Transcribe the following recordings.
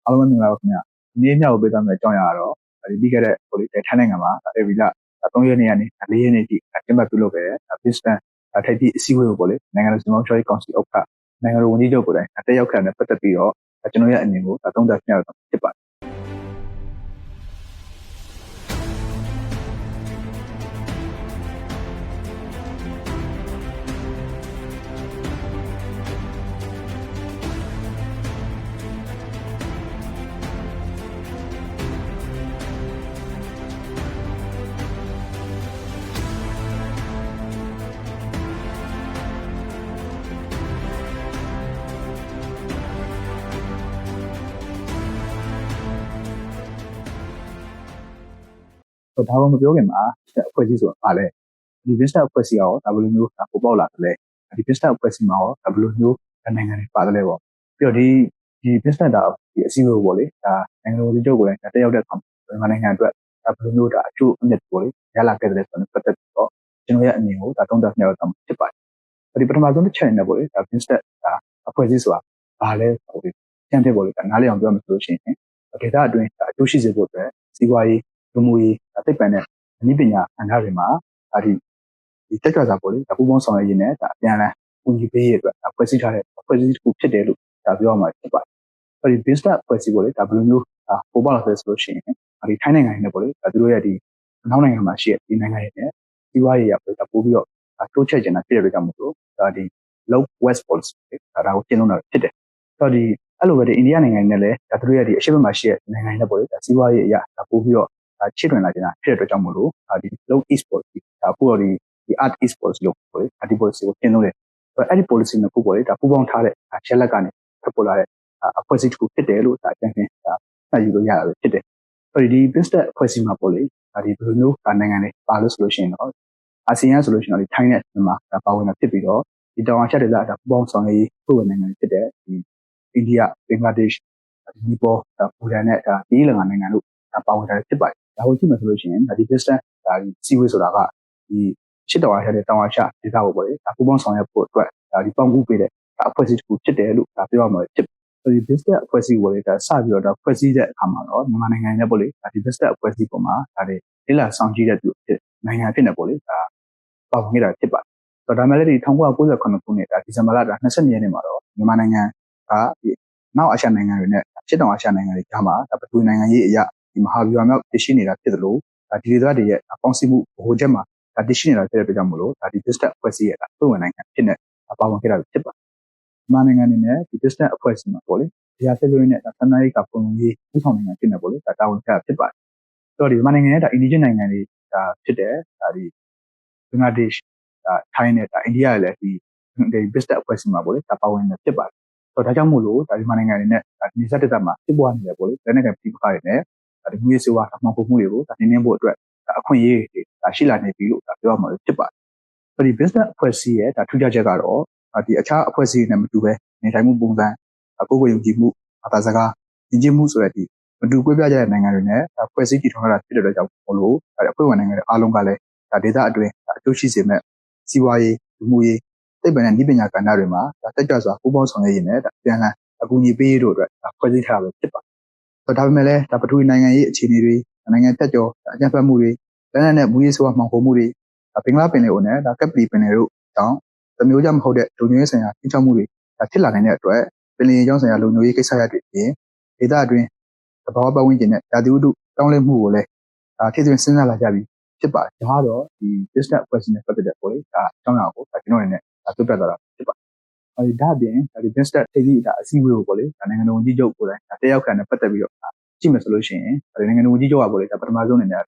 အားလုံးပဲမင်္ဂလာပါခင်ဗျ။ဒီနေ့မြောက်ကိုပေးသွားမယ့်အကြောင်းအရာကတော့ပြီးခဲ့တဲ့ထိုင်းနိုင်ငံမှာဧပြီလ3ရက်နေ့ကနေ4ရက်နေ့ထိကျင်းပပြုလုပ်ခဲ့တဲ့ Business ထိပ်သီးအစည်းအဝေးကိုနိုင်ငံတော်စီမံချုပ်ရေးကောင်စီဥက္ကဋ္ဌနိုင်ငံတော်ဝန်ကြီးချုပ်ကိုယ်တိုင်တက်ရောက်ခဲ့တဲ့ပတ်သက်ပြီးတော့ကျွန်တော်ရဲ့အမြင်ကိုသုံးသပ်ပြရတာဖြစ်ပါတယ်ဒါမှမပြောခင်မှာအဖွဲ့အစည်းဆိုတာပါလဲဒီ business အဖွဲ့အစည်းရောဒါဘယ်လိုမျိုးပေါ်ပေါက်လာသလဲဒီ business အဖွဲ့အစည်းမှာရောဒါဘယ်လိုမျိုးနိုင်ငံတွေပါတယ်လဲပေါ့ပြီးတော့ဒီ business ဒီအစည်းအဝေးပေါ့လေဒါနိုင်ငံတော်ကြီးချုပ်ကိုလည်းတက်ရောက်တဲ့အခါမှာနိုင်ငံအတွက်ဒါဘယ်လိုမျိုးအကျိုးအမြတ်ပေါ့လေရလာခဲ့တယ်ဆိုတော့ပတ်သက်ပြီးတော့ကျွန်တော်ရဲ့အမြင်ကိုသုံးသပ်ပြရတာဖြစ်ပါတယ်ဒီပထမဆုံးတစ်ချက်နဲ့ပေါ့လေဒါ business အဖွဲ့အစည်းဆိုတာဘာလဲဆိုပြီးကျန်တဲ့ပေါ့လေနားလည်အောင်ပြောမယ်ဆိုလို့ရှိရင်ဒေသအတွင်းအကျိုးရှိစေဖို့အတွက်စီးပွားရေးလူမှုရေးသိပ္ပံနဲ့နည်းပညာဌာနတွေမှာဒီတက်ကြွစွာပေါ့လေပူးပေါင်းဆောင်ရွက်ရင်းနဲ့အပြန်အလှန်ကူညီပေးရတဲ့အဖွဲ့အစည်းထားတဲ့အဖွဲ့အစည်းတစ်ခုဖြစ်တယ်လို့ပြောရမှာဖြစ်ပါတယ်ဒီ business အဖွဲ့အစည်းပေါ့လေဒါဘယ်လိုမျိုးပေါ်ပေါက်လာလဲဆိုလို့ရှိရင်ဒီထိုင်းနိုင်ငံနဲ့ပေါ့လေသူတို့ရဲ့ဒီနောက်နိုင်ငံမှာရှိတဲ့ဒီနိုင်ငံတွေနဲ့စီးပွားရေးရပို့ပြီးတော့တိုးချဲ့ကျင်တာဖြစ်တဲ့အတွက်ကြောင့်မို့လို့ဒီ low west policy ဒါကိုကျင့်သုံးတာဖြစ်တယ်ဆိုတော့ဒီအဲ့လိုပဲဒီအိန္ဒိယနိုင်ငံနဲ့လည်းသူတို့ရဲ့ဒီအရှေ့ဘက်မှာရှိတဲ့နိုင်ငံတွေနဲ့ပေါ့လေစီးပွားရေးအရာပို့ပြီးတော့ချစ်တွင်လာကြတာဖြစ်တဲ့အတွက်ကြောင့်မို့လို့ဒီ low east policy အခုတော့ဒီ art east policy လို့ပေါ့လေဒီ policy ကိုကျင့်သုံးတယ်အဲ့ဒီ policy နဲ့ပို့ပေါ့လေပူးပေါင်းထားတဲ့ချက်လက်ကနေဖက်ပေါ်လာတဲ့အဖွဲ့အစည်းတစ်ခုဖြစ်တယ်လို့အကြံဉာဏ်မှတ်ယူလို့ရတာပဲဖြစ်တယ်ဒီ business အဖွဲ့အစည်းမှာပေါ့လေဒီဘယ်လိုမျိုးနိုင်ငံတွေပါလို့ဆိုလို့ရှိရင်တော့အာဆီယံဆိုလို့ရှိရင်တော့ထိုင်းနဲ့မြန်မာပါဝင်တာဖြစ်ပြီးတော့ဒီတောင်အာရှဒေသပူးပေါင်းဆောင်ရွက်ရေးဖွဲ့ဝင်နိုင်ငံတွေဖြစ်တဲ့ဒီအိန္ဒိယဘင်္ဂလားဒေ့ရှ်နီပေါဘူတန်နဲ့ဒီလင်္ကာနိုင်ငံတို့ပါဝင်တာဖြစ်ပါတယ်ဒါကိုကြည့်မယ်ဆိုလို့ရှိရင်ဒီ business စီးပွားဆိုတာကဒီရှစ်တောင်အာရှနဲ့တောင်အာရှဒေသကိုပေါ့လေပူးပေါင်းဆောင်ရွက်ဖို့အတွက်ဒီပေါင်းကူးပေးတဲ့အဖွဲ့အစည်းတစ်ခုဖြစ်တယ်လို့ပြောရမှာဖြစ်ဒီ business အဖွဲ့အစည်းကိုလည်းစပြီးတော့ဖွဲ့စည်းတဲ့အခါမှာတော့မြန်မာနိုင်ငံနဲ့ပေါ့လေဒီ business အဖွဲ့အစည်းပေါ်မှာလေ့လာဆောင်ကြည့်တဲ့သူဖြစ်နိုင်ငံဖြစ်နေပေါ့လေပါဝင်ခဲ့တာဖြစ်ပါတယ်ဒါမှလည်းဒီ1998ခုနှစ်ဒီဇင်ဘာလ22ရက်နေ့မှာတော့မြန်မာနိုင်ငံဒီနောက်အာရှနိုင်ငံတွေနဲ့ရှစ်တောင်အာရှနိုင်ငံတွေကြားမှာပထဝီနိုင်ငံရေးအရာဒီမဟာဗျူဟာမြောက်တည်ရှိနေတာဖြစ်သလိုဒီဒေသတွေရဲ့ပေါင်းစည်းမှုဗဟိုချက်မှာတည်ရှိနေတာဖြစ်တဲ့အတွက်ကြောင့်မို့လို့ဒီ business အဖွဲ့အစည်းရဲ့ဖွဲ့ဝင်နိုင်ငံဖြစ်နေပါဝင်ခဲ့တာဖြစ်ပါတယ်မြန်မာနိုင်ငံအနေနဲ့ဒီ business အဖွဲ့အစည်းမှာပေါ့လေဒီဟာဆက်လို့ရတဲ့ဆန္ဒရေးကပုံရေးဥဆောင်နိုင်ငံဖြစ်နေပေါ့လေတာဝန်ကျဖြစ်ပါတယ်ဆိုတော့ဒီမြန်မာနိုင်ငံရဲ့အိန္ဒိယနိုင်ငံတွေဖြစ်တဲ့ဒီဘင်္ဂလားဒေ့ရှ်ထိုင်းနဲ့အိန္ဒိယရဲ့လည်းဒီ business အဖွဲ့အစည်းမှာပေါ့လေပါဝင်နေဖြစ်ပါတယ်ဆိုတော့ဒါကြောင့်မို့လို့မြန်မာနိုင်ငံအနေနဲ့ဒီစက်တက်မှာဖြစ်ပွားနေတယ်ပေါ့လေလက်နက်ကိုင်ပြည်ပခါတွေနဲ့ဒီမျိုးစေဝါမှောင်ခိုမှုတွေကိုနင်းနှင်းဖို့အတွက်အခွင့်အရေးရှိလာနေပြီလို့ပြောရမှာဖြစ်ပါတယ်ဒီ business အဖွဲ့အစည်းရဲ့ထူးခြားချက်ကတော့ဒီအခြားအဖွဲ့အစည်းတွေနဲ့မတူဘဲနေထိုင်မှုပုံစံကိုယ်ကိုယ်ယုံကြည်မှုဘာသာစကားယဉ်ကျေးမှုဆိုတဲ့ဒီမတူကွဲပြားကြတဲ့နိုင်ငံတွေနဲ့ဖွဲ့စည်းတည်ထောင်တာဖြစ်တဲ့အတွက်ကြောင့်မို့လို့အဖွဲ့ဝင်နိုင်ငံတွေအားလုံးကလည်းဒေသအတွင်းအကျိုးရှိစေမဲ့စီးပွားရေးလူမှုရေးသိပ္ပံနဲ့နည်းပညာကဏ္ဍတွေမှာတက်ကြွစွာပူးပေါင်းဆောင်ရွက်ရင်းနဲ့ပြန်လည်အကူအညီပေးရေးတို့အတွက်ဖွဲ့စည်းထားတာပဲဖြစ်ပါတယ်ဒါပေမဲ့လည်းပထဝီနိုင်ငံရေးအခြေအနေတွေနိုင်ငံတက်ကျော်အကြမ်းဖက်မှုတွေလက်နက်နဲ့မူရေးဆိုးမှောင်ခိုမှုတွေဘင်္ဂလားပင်လယ်အော်နဲ့ကပ်ပလီပင်လယ်တို့တောင်တမျိုးကြမဟုတ်တဲ့လူမျိုးရေးဆိုင်ရာထိချောက်မှုတွေဖြစ်လာနိုင်တဲ့အတွက်ပင်လယ်ရေးကြောင်းဆိုင်ရာလူမျိုးရေးကိစ္စရပ်တွေပြင်ဒေသအတွင်းသဘာဝပတ်ဝန်းကျင်နဲ့ဓာတုဥတုတောင်းလဲမှုကိုလည်းထည့်သွင်းစဉ်းစားလာကြပြီးဖြစ်ပါတယ်ဒါကတော့ဒီ business အဖွဲ့အစည်းနဲ့ပတ်သက်တဲ့ပေါ့လေအကြောင်းအရာကိုကျွန်တော်အနေနဲ့ပြပြသွားတာဖြစ်ပါတယ်ဒါအပြင်ဒီ business ထိပ်သီးအစည်းအဝေးကိုပေါ့လေနိုင်ငံတော်ဝန်ကြီးချုပ်ကိုယ်တိုင်တက်ရောက်ခံနဲ့ပတ်သက်ပြီးတော့ကြည့်မယ်ဆိုလို့ရှိရင်နိုင်ငံတော်ဝန်ကြီးချုပ်ကပေါ့လေပထမဆုံးအနေနဲ့ဒ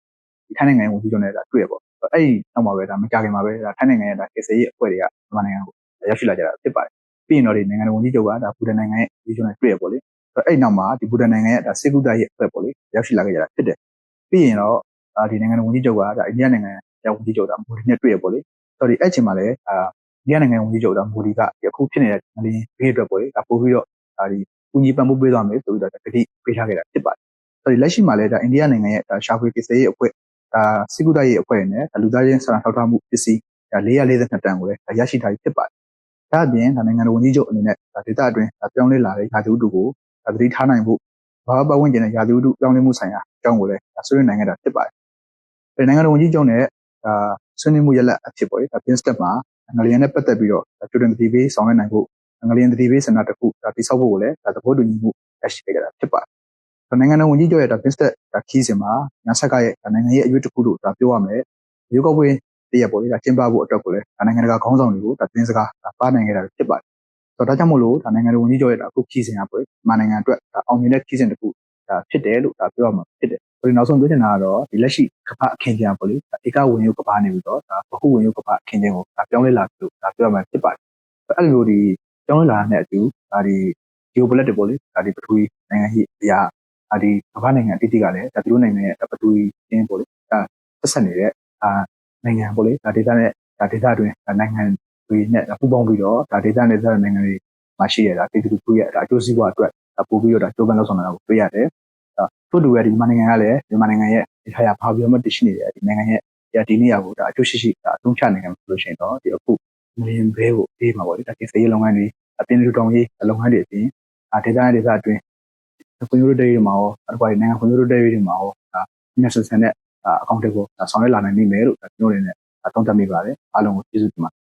ီထိုင်းနိုင်ငံဝန်ကြီးချုပ်နဲ့တွေ့ရပေါ့အဲ့ဒီနောက်မှာပဲမကြခင်မှာပဲထိုင်းနိုင်ငံရဲ့ကေဆယ်ရေးအဖွဲ့တွေကမြန်မာနိုင်ငံကိုရောက်ရှိလာကြတာဖြစ်ပါတယ်ပြီးရင်တော့ဒီနိုင်ငံတော်ဝန်ကြီးချုပ်ကဘူတန်နိုင်ငံရဲ့ဝန်ကြီးချုပ်နဲ့တွေ့ရပေါ့လေအဲ့နောက်မှာဒီဘူတန်နိုင်ငံရဲ့စေကူတာရဲ့အဖွဲ့ပေါ့လေရောက်ရှိလာခဲ့ကြတာဖြစ်တယ်ပြီးရင်တော့ဒီနိုင်ငံတော်ဝန်ကြီးချုပ်ကအိန္ဒိယနိုင်ငံရဲ့ဝန်ကြီးချုပ်မိုဒီနဲ့တွေ့ရပေါ့လေဆိုတော့ဒီအဲ့ချိန်မှာလည်းအိန္ဒိယနိုင်ငံဝန်ကြီးချုပ်မိုဒီကအခုဖြစ်နေတဲ့လင်းဘေးအတွက်ပေါ့လေပို့ပြီးတော့ဒီကူညီပံ့ပိုးပေးသွားမယ်ဆိုပြီးတော့ကတိပေးထားခဲ့တာဖြစ်ပါတယ်ဆိုတော့လက်ရှိမှာလည်းအိန္ဒိယနိုင်ငံရဲ့ရှာဖွေကေဆယ်ရေးအဖွဲ့စေကူတာရဲ့အဖွဲ့နဲ့လူသားချင်းစာနာထောက်ထားမှုပစ္စည်း442တန်ကိုလည်းရရှိထားပြီးဖြစ်ပါတယ်ဒါအပြင်နိုင်ငံတော်ဝန်ကြီးချုပ်အနေနဲ့ဒေသအတွင်းပြောင်းလဲလာတဲ့ဓာတုဥတုကိုသတိထားနိုင်ဖို့ ဘာပတ်ဝန်းကျင်နဲ့ရာသီဥတုပြောင်းလဲမှုဆိုင်ရာအကြောင်းကိုလည်းဆွေးနွေးနိုင်ခဲ့တာဖြစ်ပါတယ်။နိုင်ငံတော်ဝန်ကြီးချုပ်နဲ့ဆွေးနွေးမှုရလဒ်အဖြစ်ပေါ့လေPin Step မှာငလျင်နဲ့ပတ်သက်ပြီးတော့ကြိုတင်သတိပေးဆောင်ရွက်နိုင်ဖို့ငလျင်သတိပေးစင်တာတစ်ခုတိစောက်ဖို့ကိုလည်းသဘောတူညီမှုရရှိခဲ့တာဖြစ်ပါတယ်။နိုင်ငံတော်ဝန်ကြီးချုပ်ရဲ့Pin Step ခီးစဉ်မှာညာဆက်ကရဲ့နိုင်ငံရဲ့အရွေးတစ်ခုလို့ပြောရမယ်။ရွေးကောက်ပွဲတရက်ပေါ့လေကျင်းပဖို့အတွက်ကိုလည်းနိုင်ငံတကာခေါင်းဆောင်တွေကိုတင်းစကားပါနိုင်ခဲ့တာဖြစ်ပါတယ်။ဒါကြောင့်မို့လို့နိုင်ငံတော်ဝန်ကြီးချုပ်ရဲ့အခုခီးစဉ်ကပေါ့မြန်မာနိုင်ငံအတွက်အောင်မြင်တဲ့ခီးစဉ်တစ်ခုဖြစ်တယ်လို့ပြောရမှာဖြစ်တယ်။ဒီနောက်ဆုံးပြောချင်တာကတော့ဒီလက်ရှိကမ္ဘာအခင်းကျင်းပေါ့လေဧကဝင်ရုပ်ကမ္ဘာနေပြီးတော့ဗဟုဝင်ရုပ်ကမ္ဘာအခင်းကျင်းကိုပြောင်းလဲလာလို့ပြောရမှာဖြစ်ပါတယ်။အဲ့လိုဒီပြောင်းလဲလာတဲ့အတူဒီ geopolitical ပေါ့လေဒီပထဝီနိုင်ငံကြီးအရာဒီကမ္ဘာနိုင်ငံအသီးသီးကလည်းသူတို့နိုင်ငံရဲ့ပထဝီကျင်းပေါ့လေဆက်ဆက်နေတဲ့နိုင်ငံပေါ့လေဒေသနဲ့ဒေသတွင်းနိုင်ငံတွေနဲ့ပူးပေါင်းပြီးတော့ဒေသနဲ့နိုင်ငံတွေမှာရှိရတာပြည်သူလူထုရဲ့အကျိုးစီးပွားအတွက်ပို့ပြီးတော့ကြိုးပမ်းလုပ်ဆောင်လာတာကိုတွေ့ရတယ်။ထို့တူပဲဒီမြန်မာနိုင်ငံကလည်းမြန်မာနိုင်ငံရဲ့ဒီခါရဘာပြောမှတရှိနေတယ်ဒီနိုင်ငံရဲ့ဒီနေရာကိုအကျိုးရှိရှိအသုံးချနိုင်မှာဆိုလို့ရှိရင်တော့ဒီအခုငလျင်ဘဲကိုအေးမှာပေါ့လေဒီစေရေးလုပ်ငန်းတွေအပြင်လူတောင်ရေးလုပ်ငန်းတွေအပြင်ဒေသနဲ့ဒေသအတွင်းဖွံ့ဖြိုးတိုးတက်ရေးမှာရောအခုနိုင်ငံဖွံ့ဖြိုးတိုးတက်ရေးမှာရောမျက်စံနဲ့အကောင့်တွေကိုဆောင်ရွက်လာနိုင်နိုင်မယ်လို့ကျွန်တော်တို့အနေနဲ့သုံးသပ်မိပါတယ်အားလုံးကိုကျေးဇူးတင်ပါတယ်